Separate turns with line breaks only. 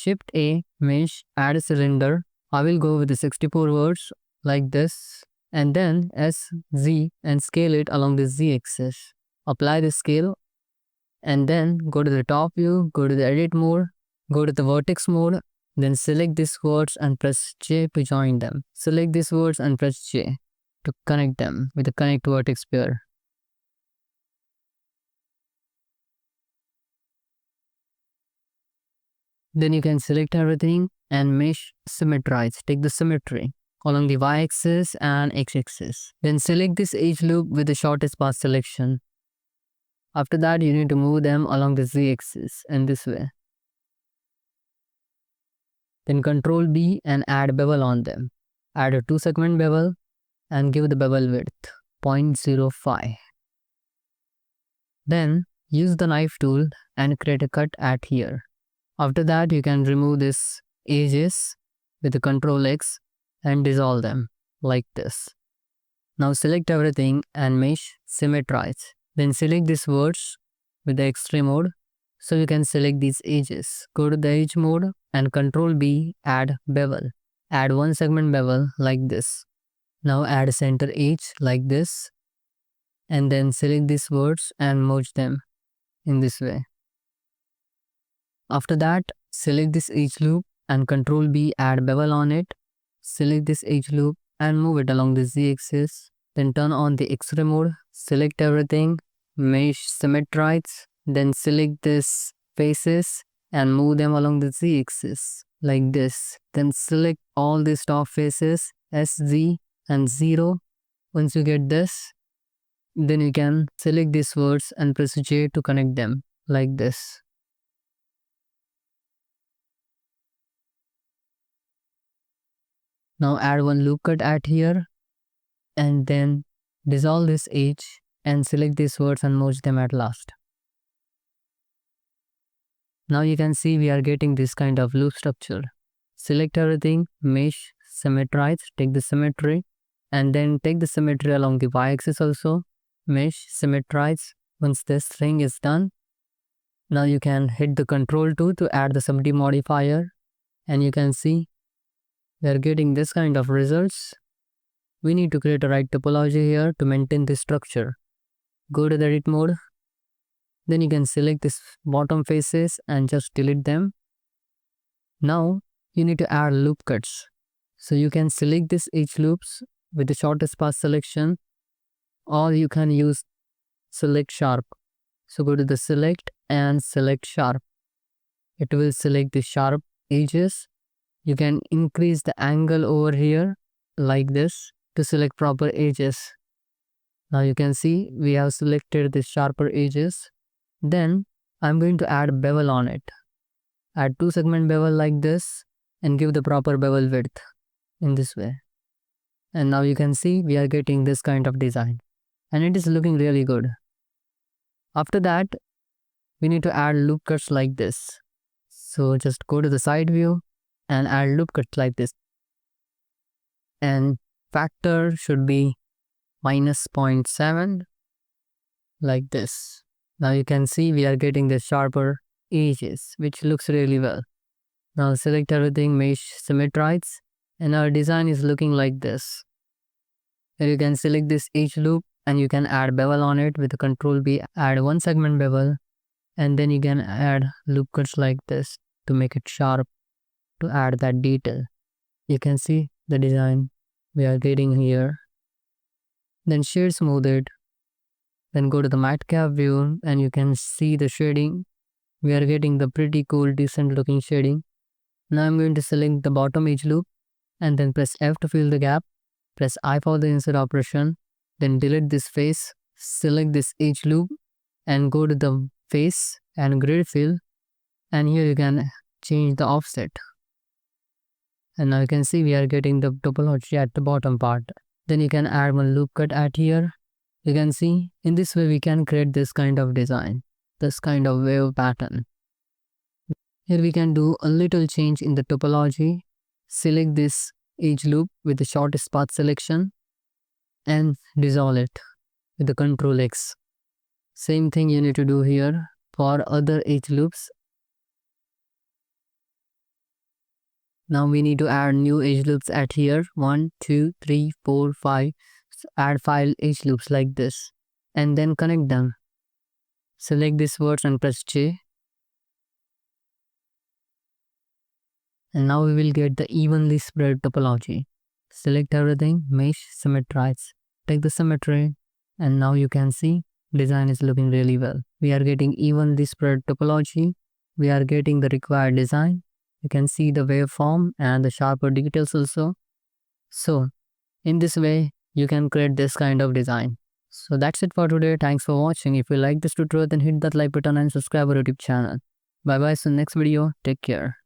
Shift A, mesh, add a cylinder. I will go with the 64 words like this, and then SZ and scale it along the Z axis. Apply the scale and then go to the top view, go to the edit mode, go to the vertex mode, then select these words and press J to join them. Select these words and press J to connect them with the connect vertex pair. Then you can select everything and mesh symmetrize. Take the symmetry along the y-axis and x-axis. Then select this edge loop with the shortest path selection. After that, you need to move them along the z-axis in this way. Then Ctrl B and add bevel on them. Add a 2-segment bevel and give the bevel width 0.05. Then use the knife tool and create a cut at here. After that, you can remove these edges with the Ctrl X and dissolve them like this. Now select everything and mesh symmetrize. Then select these words with the X-ray mode. So you can select these edges. Go to the edge mode and Ctrl B, add bevel. Add 1-segment bevel like this. Now add center edge like this. And then select these words and merge them in this way. After that, select this edge loop and Ctrl B, add bevel on it. Select this edge loop and move it along the z-axis. Then turn on the X-ray mode. Select everything, mesh symmetrize. Then select these faces and move them along the z-axis like this. Then select all these top faces, SZ and 0. Once you get this, then you can select these words and press J to connect them like this. Now add one loop cut at here and then dissolve this edge and select these words and merge them at last. Now you can see we are getting this kind of loop structure. Select everything, mesh, symmetrize, take the symmetry and then take the symmetry along the y-axis also, mesh, symmetrize. Once this thing is done, now you can hit the Ctrl 2 to add the subdue modifier and you can see we are getting this kind of results. We need to create a right topology here to maintain this structure. Go to the edit mode. Then you can select this bottom faces and just delete them. Now you need to add loop cuts. So you can select this edge loops with the shortest path selection, or you can use select sharp. So go to the select and select sharp. It will select the sharp edges. You can increase the angle over here like this to select proper edges. Now you can see we have selected the sharper edges. Then I'm going to add bevel on it. Add 2-segment bevel like this and give the proper bevel width in this way. And now you can see we are getting this kind of design and it is looking really good. After that, we need to add loop cuts like this. So just go to the side view and add loop cuts like this. And factor should be -0.7 like this. Now you can see we are getting the sharper edges, which looks really well. Now select everything, mesh symmetrize, and our design is looking like this. Here you can select this edge loop and you can add bevel on it with Ctrl B, add 1-segment bevel, and then you can add loop cuts like this to make it sharp, to add that detail. You can see the design we are getting here. Then shade smooth it. Then go to the matte cap view and you can see the shading. We are getting the pretty cool, decent looking shading. Now I'm going to select the bottom edge loop and then press F to fill the gap. Press I for the insert operation. Then delete this face. Select this edge loop and go to the face and grid fill. And here you can change the offset. And now you can see we are getting the topology at the bottom part. Then you can add one loop cut at here. You can see in this way we can create this kind of design, this kind of wave pattern. Here we can do a little change in the topology. Select this edge loop with the shortest path selection and dissolve it with the Ctrl X. Same thing you need to do here for other edge loops. Now we need to add new edge loops at here. 1, 2, 3, 4, 5. Add 5 edge loops like this. And then connect them. Select these words and press J. And now we will get the evenly spread topology. Select everything, mesh, symmetrize. Take the symmetry, and now you can see design is looking really well. We are getting evenly spread topology. We are getting the required design. You can see the waveform and the sharper details also. So in this way, you can create this kind of design. So that's it for today. Thanks for watching. If you like this tutorial, then hit that like button and subscribe our YouTube channel. Bye bye. See you next video. Take care.